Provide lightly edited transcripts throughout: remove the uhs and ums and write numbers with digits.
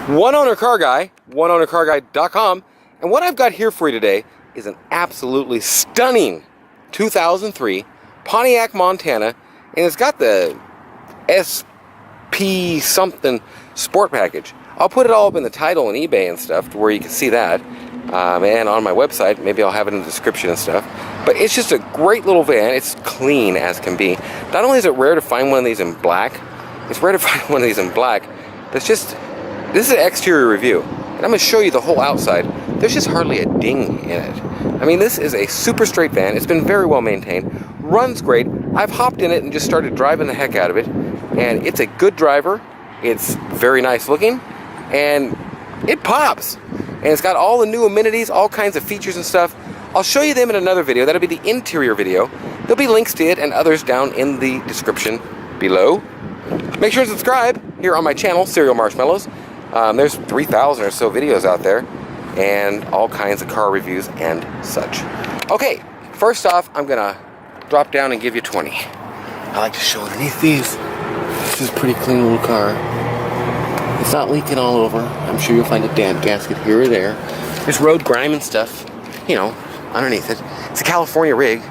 One Owner Car Guy, oneownercarguy.com, and what I've got here for you today is an absolutely stunning 2003 Pontiac Montana, and it's got the SP something sport package. I'll put it all up in the title and eBay and stuff to where you can see that, and on my website. Maybe I'll have it in the description and stuff. But it's just a great little van. It's clean as can be. Not only is it rare to find one of these in black, it's rare to find one of these in black, but it's just, this is an exterior review, and I'm going to show you the whole outside. There's just hardly a ding in it. I mean, this is a super straight van. It's been very well maintained, runs great. I've hopped in it and just started driving the heck out of it, and it's a good driver. It's very nice looking, and it pops. And it's got all the new amenities, all kinds of features and stuff. I'll show you them in another video. That'll be the interior video. There'll be links to it and others down in the description below. Make sure to subscribe here on my channel, Cereal Marshmallows. There's 3,000 or so videos out there, and all kinds of car reviews and such. Okay, first off, I'm gonna drop down and give you 20. I like to show underneath these. This is a pretty clean little car. It's not leaking all over. I'm sure you'll find a damp gasket here or there. There's road grime and stuff, you know, underneath it. It's a California rig.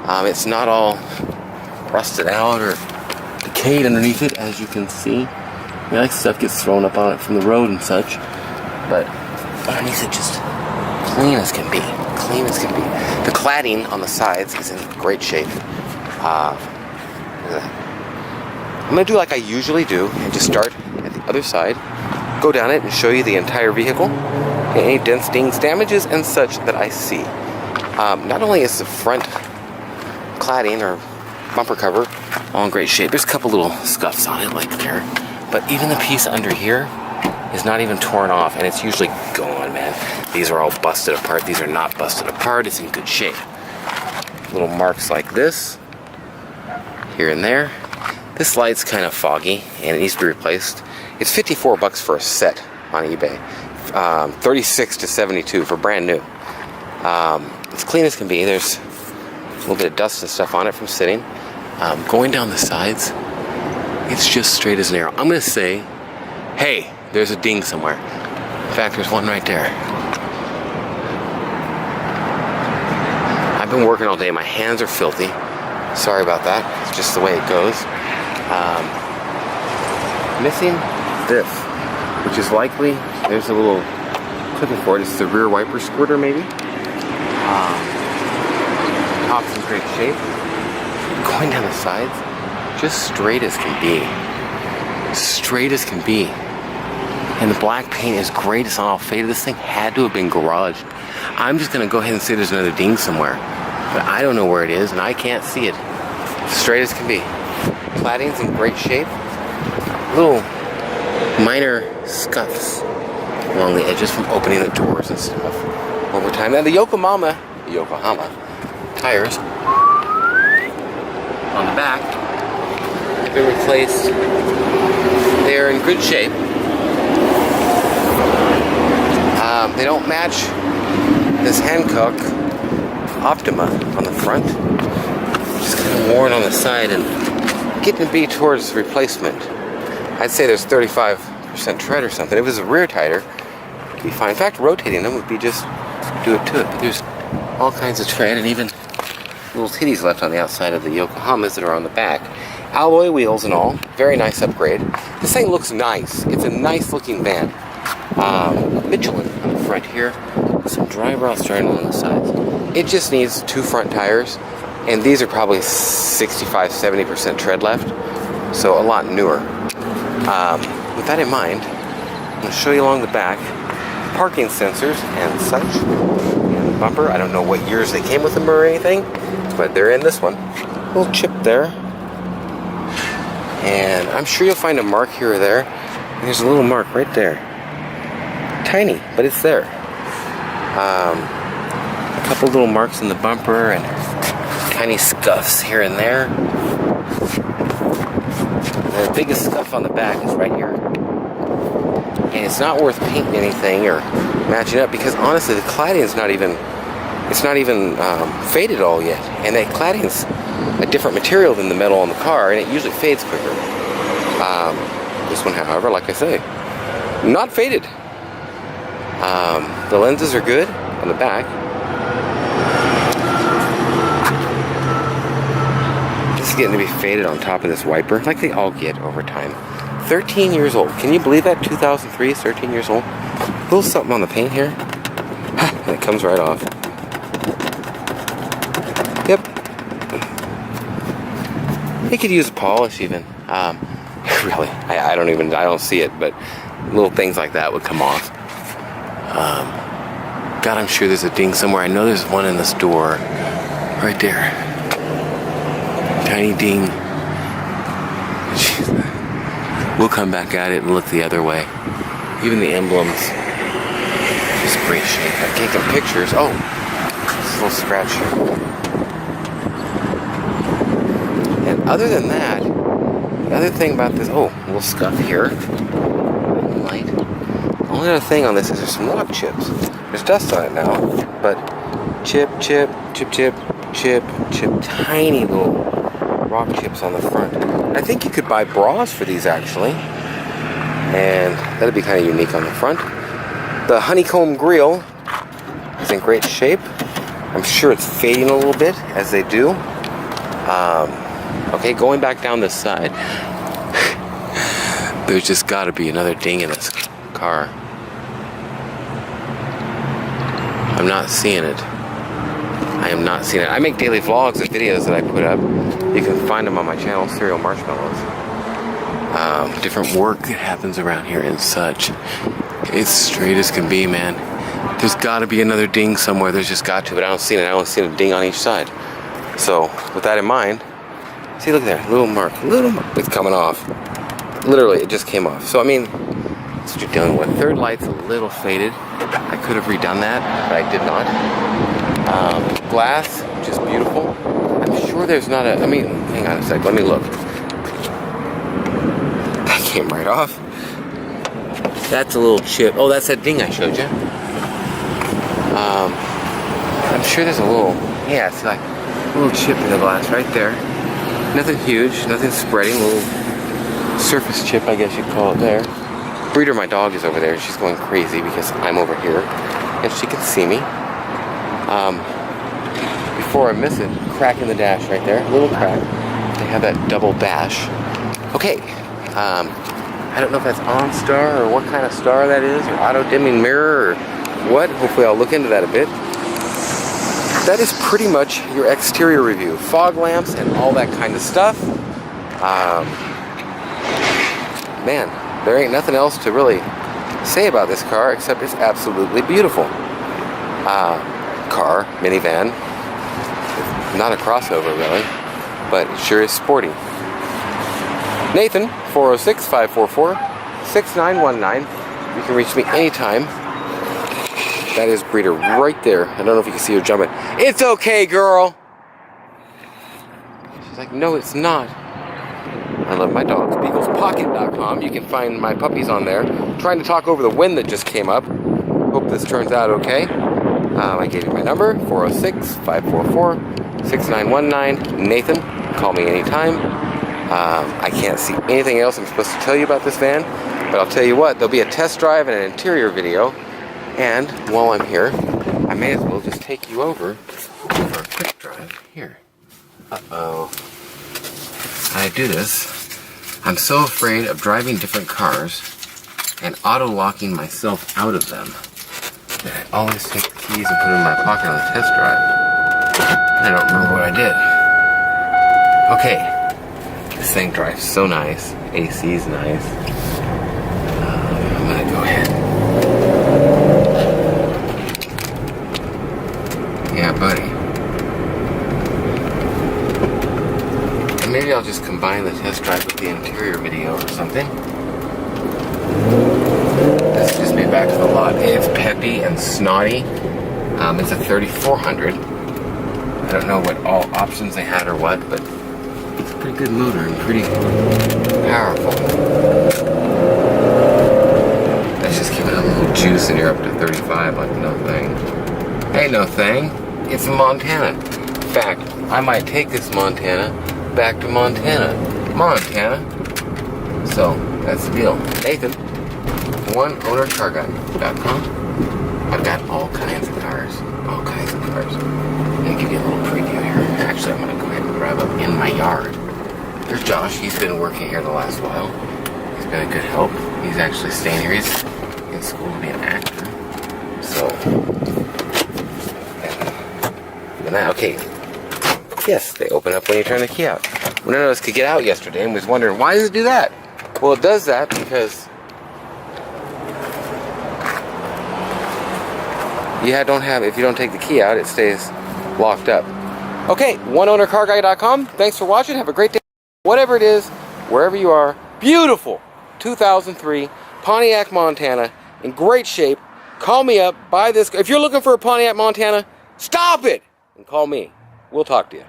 It's not all rusted out or decayed underneath it, as you can see. I mean, like stuff gets thrown up on it from the road and such, but underneath it just clean as can be. Clean as can be. The cladding on the sides is in great shape. I'm going to do like I usually do and just start at the other side, go down it and show you the entire vehicle, any dents, dings, damages, and such that I see. Not only is the front cladding or bumper cover all in great shape, there's a couple little scuffs on it like there, but even the piece under here is not even torn off, and it's usually gone, man. These are all busted apart. These are not busted apart. It's in good shape. Little marks like this here and there. This light's kind of foggy and it needs to be replaced. It's $54 for a set on eBay. 36 to 72 for brand new. It's clean as can be. There's a little bit of dust and stuff on it from sitting. Going down the sides, it's just straight as an arrow. I'm going to say, hey, there's a ding somewhere. In fact, there's one right there. I've been working all day. My hands are filthy. Sorry about that. It's just the way it goes. Missing this, which is likely, there's a little clipping cord. It's the rear wiper squirter, maybe. Top's in great shape. Going down the sides, just straight as can be. Straight as can be. And the black paint is great. It's not all faded. This thing had to have been garaged. I'm just going to go ahead and say there's another ding somewhere. But I don't know where it is, and I can't see it. Straight as can be. Cladding's in great shape. Little minor scuffs along the edges from opening the doors and stuff over time. Now the Yokohama tires on the back have been replaced. They're in good shape. They don't match this Hancock Optima on the front. Just kind of worn on the side and getting to be towards replacement. I'd say there's 35% tread or something. If it was a rear tire, it'd be fine. In fact, rotating them would be just do it to it. But there's all kinds of tread and even little titties left on the outside of the Yokohamas that are on the back. Alloy wheels and all. Very nice upgrade. This thing looks nice. It's a nice looking van. Michelin on the front here. Some driver outstanding on the sides. It just needs 2 front tires. And these are probably 65-70% tread left, so a lot newer. With that in mind, I'm going to show you along the back parking sensors and such. And the bumper, I don't know what years they came with them or anything, but they're in this one. A little chip there. And I'm sure you'll find a mark here or there. And there's a little mark right there. Tiny, but it's there. A couple little marks in the bumper and tiny scuffs here and there. The biggest scuff on the back is right here. And it's not worth painting anything or matching up because honestly the cladding is not even faded all yet. And that cladding's a different material than the metal on the car, and it usually fades quicker. This one, however, like I say, not faded. The lenses are good on the back. This is getting to be faded on top of this wiper, like they all get over time. 13 years old. Can you believe that? 2003 is 13 years old. A little something on the paint here. And it comes right off. Yep. It could use a polish even. Really, I don't see it, but little things like that would come off. God, I'm sure there's a ding somewhere. I know there's one in the store. Right there. Tiny ding. We'll come back at it and look the other way. Even the emblems. Just great shape. I've taken pictures. Oh, this little scratch here. And other than that, the other thing about this, oh, a little scuff here. Light. The only other thing on this is there's some rock chips. There's dust on it now, but chip, tiny little rock chips on the front. I think you could buy bras for these actually, and that'd be kind of unique on the front. The honeycomb grille is in great shape. I'm sure it's fading a little bit as they do. Okay, going back down this side, there's just got to be another ding in this car. I'm not seeing it. I am not seeing it. I make daily vlogs and videos that I put up. You can find them on my channel, Serial Marshmallows. Different work that happens around here and such. It's straight as can be, man. There's got to be another ding somewhere. There's just got to, but I don't see it. I don't see a ding on each side. So, with that in mind, see, look there, little mark. It's coming off. Literally, it just came off. So, I mean, that's what you're dealing with. Third light's a little faded. I could have redone that, but I did not. Glass, just beautiful. I'm sure there's not a, hang on a sec, let me look. That came right off. That's a little chip. Oh, that's that ding I showed you. I'm sure there's a little, yeah, it's like a little chip in the glass right there. Nothing huge, nothing spreading, a little surface chip, I guess you'd call it there. Breeder, my dog, is over there. She's going crazy because I'm over here and she can see me. Before I miss it, crack in the dash right there, little crack. They have that double bash. Okay, I don't know if that's OnStar or what kind of star that is, or auto dimming mirror or what. Hopefully I'll look into that a bit. That is pretty much your exterior review. Fog lamps and all that kind of stuff. Man, there ain't nothing else to really say about this car except it's absolutely beautiful. Car, minivan. Not a crossover really, but it sure is sporty. Nathan, 406-544-6919. You can reach me anytime. That is Breeder right there. I don't know if you can see her jumping. It's okay, girl. She's like, no, it's not. I love my dogs. BeaglesPocket.com. You can find my puppies on there. I'm trying to talk over the wind that just came up. Hope this turns out okay. I gave you my number, 406-544-6919. Nathan, call me anytime. I can't see anything else I'm supposed to tell you about this van, but I'll tell you what, there'll be a test drive and an interior video. And while I'm here, I may as well just take you over for a quick drive. Here. Uh-oh. I do this. I'm so afraid of driving different cars and auto-locking myself out of them that I always take the keys and put them in my pocket on the test drive. And I don't remember what I did. Okay. This thing drives so nice. AC's nice. I'm gonna go ahead. Yeah, buddy. And maybe I'll just combine the test drive with the interior video or something. This will just be back to the lot. It's peppy and snotty. It's a 3400. I don't know what all options they had or what, but it's a pretty good motor and pretty powerful. Let's just give it a little juice and you're up to 35 like no thing. Hey, no thing. It's Montana. In fact, I might take this Montana back to Montana. So, that's the deal. Nathan, oneownercarguy.com. I've got all kinds of cars. All kinds of cars. I'm going to give you a little preview here. Actually, I'm going to go ahead and drive up in my yard. There's Josh. He's been working here the last while. He's been a good help. He's actually staying here. He's in school to be an actor. So, okay. Yes, they open up when you turn the key out. None of us could get out yesterday and was wondering, why does it do that? Well, it does that because if you don't take the key out, it stays locked up. Okay, oneownercarguy.com. Thanks for watching. Have a great day. Whatever it is, wherever you are. Beautiful 2003 Pontiac Montana in great shape. Call me up, buy this. If you're looking for a Pontiac Montana, stop it and call me. We'll talk to you.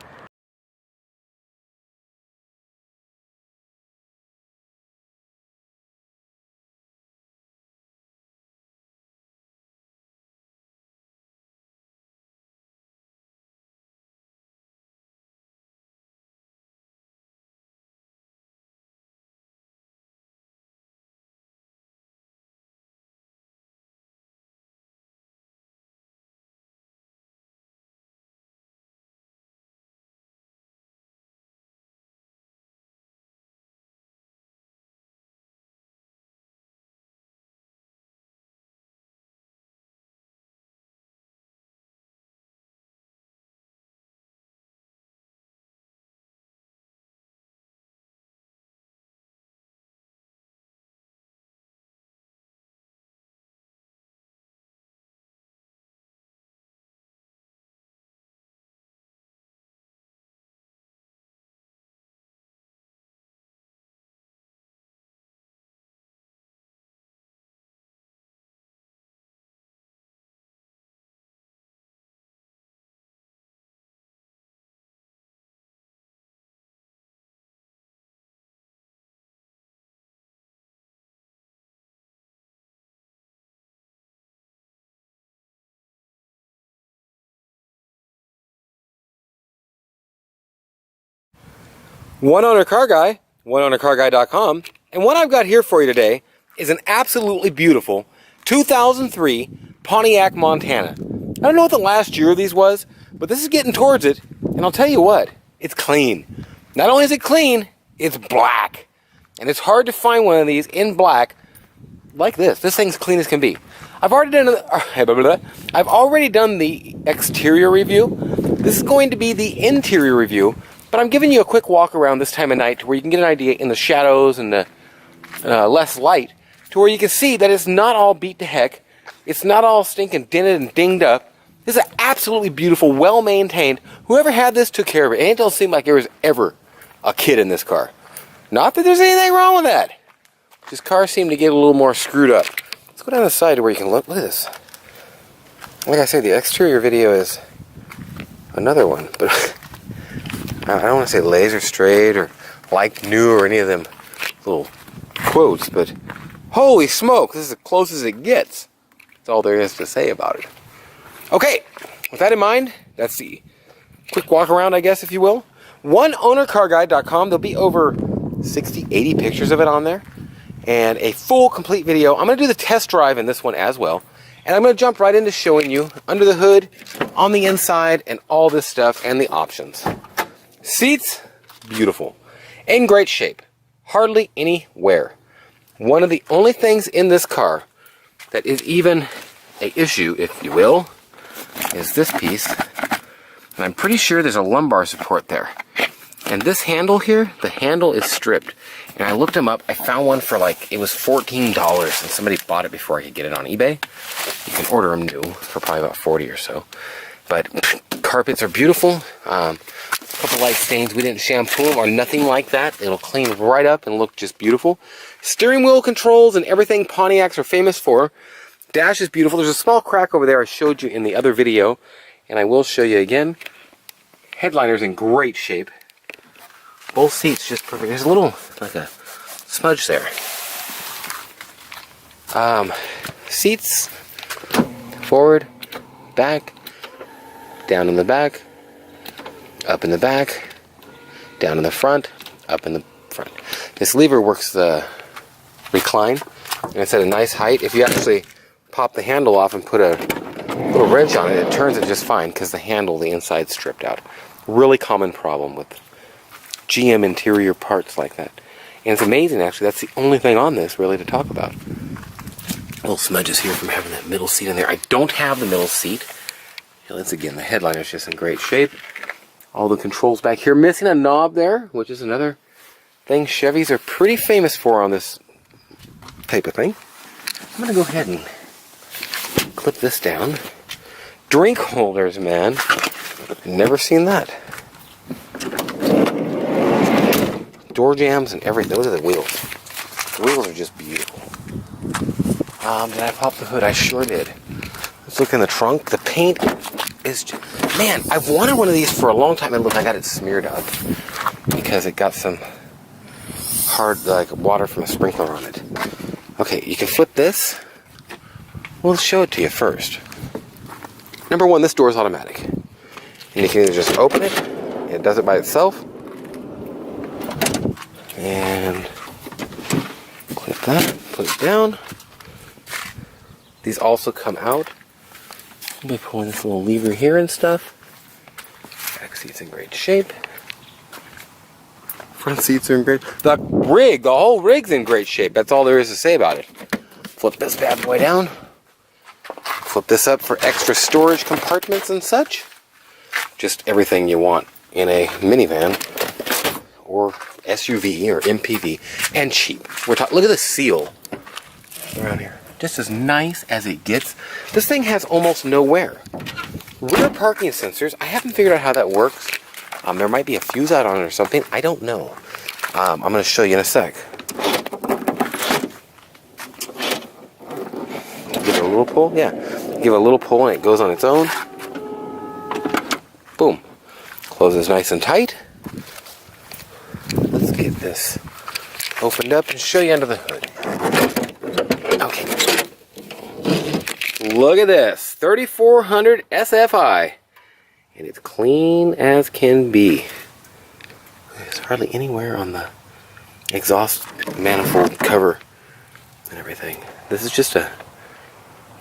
One Owner Car Guy, oneownercarguy.com, and what I've got here for you today is an absolutely beautiful 2003 Pontiac Montana. I don't know what the last year of these was, but this is getting towards it, and I'll tell you what, it's clean. Not only is it clean, it's black. And it's hard to find one of these in black like this. This thing's clean as can be. I've already done the exterior review. This is going to be the interior review. But I'm giving you a quick walk around this time of night to where you can get an idea in the shadows and the less light, to where you can see that it's not all beat to heck. It's not all stinking dented and dinged up. This is absolutely beautiful, well-maintained. Whoever had this took care of it. And it don't seem like there was ever a kid in this car. Not that there's anything wrong with that. This car seemed to get a little more screwed up. Let's go down the side to where you can look. Look at this. Like I said, the exterior video is another one, but I don't want to say laser straight or like new or any of them little quotes, but holy smoke, this is as close as it gets. That's all there is to say about it. Okay, with that in mind, that's the quick walk around, I guess, if you will. oneownercarguy.com. There'll be over 60, 80 pictures of it on there, and a full, complete video. I'm going to do the test drive in this one as well, and I'm going to jump right into showing you under the hood, on the inside, and all this stuff, and the options. Seats, beautiful. In great shape. Hardly any wear. One of the only things in this car that is even an issue, if you will, is this piece. And I'm pretty sure there's a lumbar support there. And this handle here, the handle is stripped. And I looked them up. I found one for it was $14. And somebody bought it before I could get it on eBay. You can order them new for probably about 40 or so. But carpets are beautiful. A couple light stains. We didn't shampoo them or nothing like that. It'll clean right up and look just beautiful. Steering wheel controls and everything Pontiacs are famous for. Dash is beautiful. There's a small crack over there I showed you in the other video, and I will show you again. Headliner's in great shape. Both seats just perfect. There's a little, like a smudge there. Seats, forward, back, down in the back, up in the back, down in the front, up in the front. This lever works the recline. And it's at a nice height. If you actually pop the handle off and put a little wrench on it, it turns it just fine because the handle, the inside's stripped out. Really common problem with GM interior parts like that. And it's amazing, actually, that's the only thing on this really to talk about. Little smudges here from having that middle seat in there. I don't have the middle seat. Once again, the headliner's just in great shape. All the controls back here. Missing a knob there, which is another thing Chevys are pretty famous for on this type of thing. I'm going to go ahead and clip this down. Drink holders, man. Never seen that. Door jams and everything. Those are the wheels. The wheels are just beautiful. Did I pop the hood? I sure did. Let's look in the trunk. The paint is just... Man, I've wanted one of these for a long time. And look, I got it smeared up because it got some hard, like, water from a sprinkler on it. Okay, you can flip this. Well, let's show it to you first. Number one, this door is automatic. And you can either just open it. It does it by itself. And clip that. Put it down. These also come out. I'll be pulling this little lever here and stuff. Back seat's in great shape. Front seats are in great. The whole rig's in great shape. That's all there is to say about it. Flip this bad boy down. Flip this up for extra storage compartments and such. Just everything you want in a minivan or SUV or MPV, and cheap. Look at the seal around here. Just as nice as it gets. This thing has almost no wear. Rear parking sensors, I haven't figured out how that works. There might be a fuse out on it or something. I don't know. I'm going to show you in a sec. Give it a little pull. Yeah. Give it a little pull and it goes on its own. Boom. Closes nice and tight. Let's get this opened up and show you under the hood. Okay. Look at this. 3400 SFI. And it's clean as can be. There's hardly anywhere on the exhaust manifold cover and everything. This is just a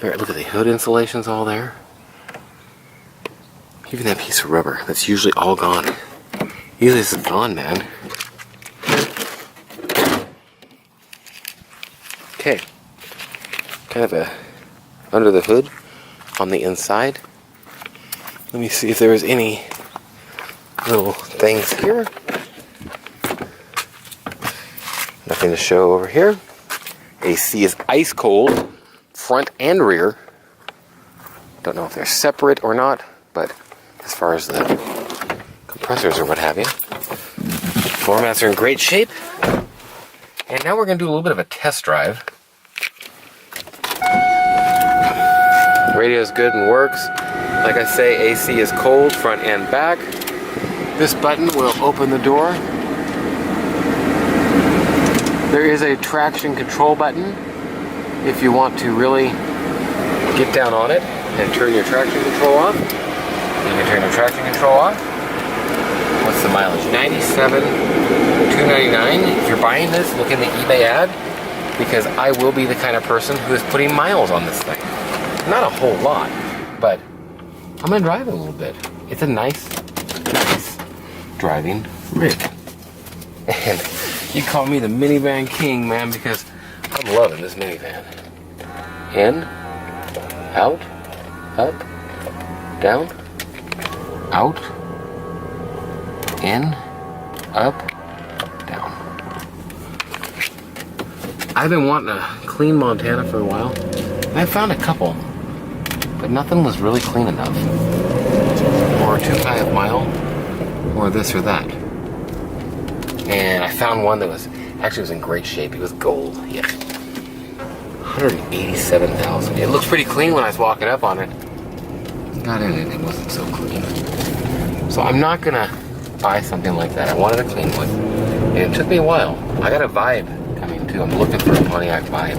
look at the hood insulation's all there. Even that piece of rubber, that's usually all gone. Usually this is gone, man. Okay. Kind of a under the hood on the inside. Let me see if there's any little things here. Nothing to show over here. AC is ice cold, front and rear. Don't know if they're separate or not, but as far as the compressors or what have you. Floor mats are in great shape. And now we're going to do a little bit of a test drive. Radio is good and works. Like I say, AC is cold, front and back. This button will open the door. There is a traction control button if you want to really get down on it and turn your traction control off. You can turn your traction control off. What's the mileage? 97,299. If you're buying this, look in the eBay ad, because I will be the kind of person who is putting miles on this thing. Not a whole lot, but I'm gonna drive it a little bit. It's a nice driving rig. And you call me the minivan king, man, because I'm loving this minivan. In, out, up, down, out, in, up, down. I've been wanting a clean Montana for a while. And I found a couple, but nothing was really clean enough. Or too high of mile, or this or that. And I found one that was in great shape. It was gold. Yeah. 187,000. It looks pretty clean when I was walking up on it. Got in it, it wasn't so clean. So I'm not gonna buy something like that. I wanted a clean one. And it took me a while. I got a Vibe coming too. I'm looking for a Pontiac Vibe.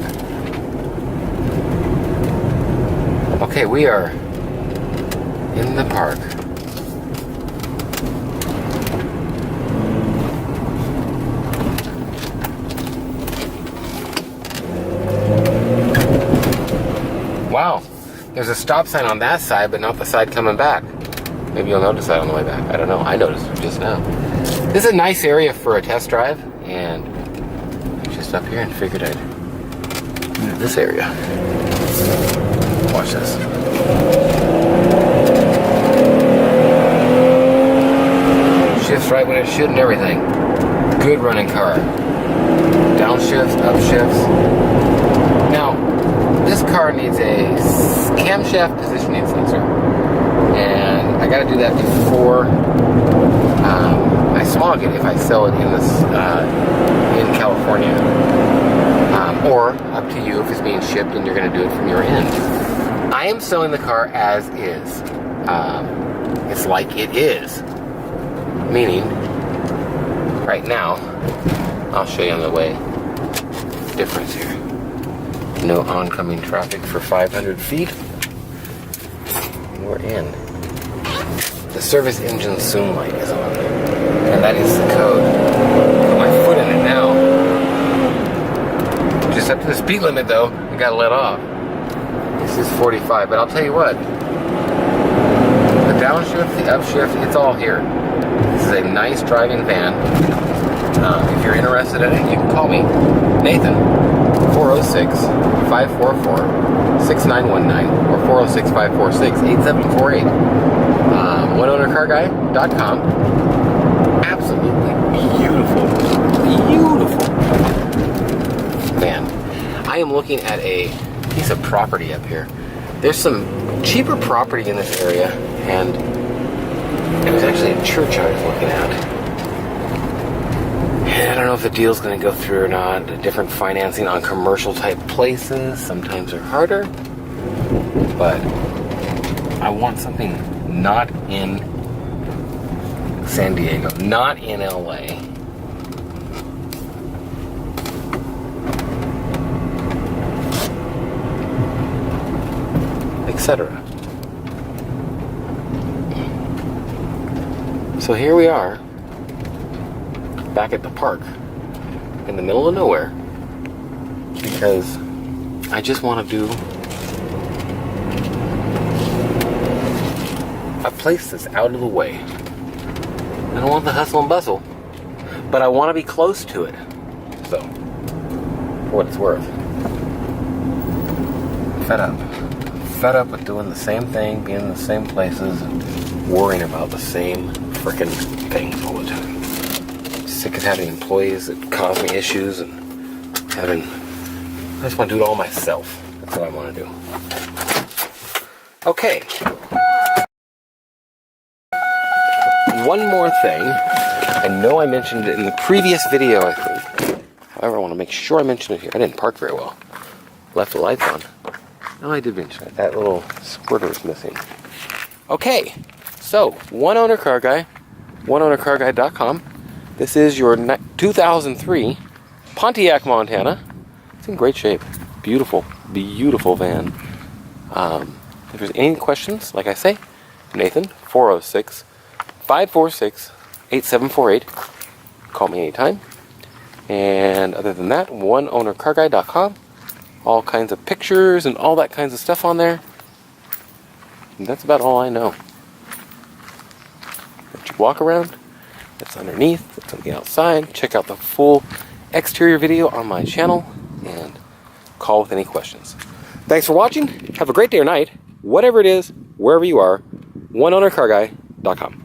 Okay, we are in the park. Wow, there's a stop sign on that side, but not the side coming back. Maybe you'll notice that on the way back. I don't know. I noticed it just now. This is a nice area for a test drive, and I'm just up here and figured I'd use this area. Watch this. Shifts right when it should and everything. Good running car. Downshifts, upshifts. Now, this car needs a camshaft positioning sensor. And I gotta do that before I smog it if I sell it in California. Or up to you if it's being shipped and you're gonna do it from your end. I am selling the car as is. It's like it is. Meaning, right now, I'll show you on the way difference here. No oncoming traffic for 500 feet. And we're in. The service engine soon light is on. And that is the code. Put my foot in it now. Just up to the speed limit though, I gotta let off. This is 45, but I'll tell you what. The downshift, the upshift, it's all here. This is a nice driving van. If you're interested in it, you can call me, Nathan, 406-544-6919 or 406-546-8748. OneOwnerCarGuy.com. Absolutely beautiful, beautiful van. I am looking at a piece of property up here. There's some cheaper property in this area, and it was actually a church I was looking at. And I don't know if the deal's going to go through or not. Different financing on commercial type places sometimes are harder. But I want something not in San Diego, not in LA. Etc. So here we are, back at the park, in the middle of nowhere, because I just want to do a place that's out of the way. I don't want the hustle and bustle, but I want to be close to it. So, for what it's worth, fed up with doing the same thing, being in the same places, and worrying about the same freaking things all the time. Sick of having employees that cause me issues and I just want to do it all myself. That's what I want to do. Okay. One more thing. I know I mentioned it in the previous video, I think. However, I want to make sure I mention it here. I didn't park very well. Left the lights on. No, I did mention it. That little squirter is missing. Okay. So, One Owner Car Guy. OneOwnerCarGuy.com. This is your 2003 Pontiac Montana. It's in great shape. Beautiful, beautiful van. If there's any questions, like I say, Nathan, 406-546-8748. Call me anytime. And other than that, OneOwnerCarGuy.com. All kinds of pictures and all that kinds of stuff on there. And that's about all I know. Walk around. It's underneath. It's on the outside. Check out the full exterior video on my channel and call with any questions. Thanks for watching. Have a great day or night. Whatever it is, wherever you are. OneOwnerCarGuy.com.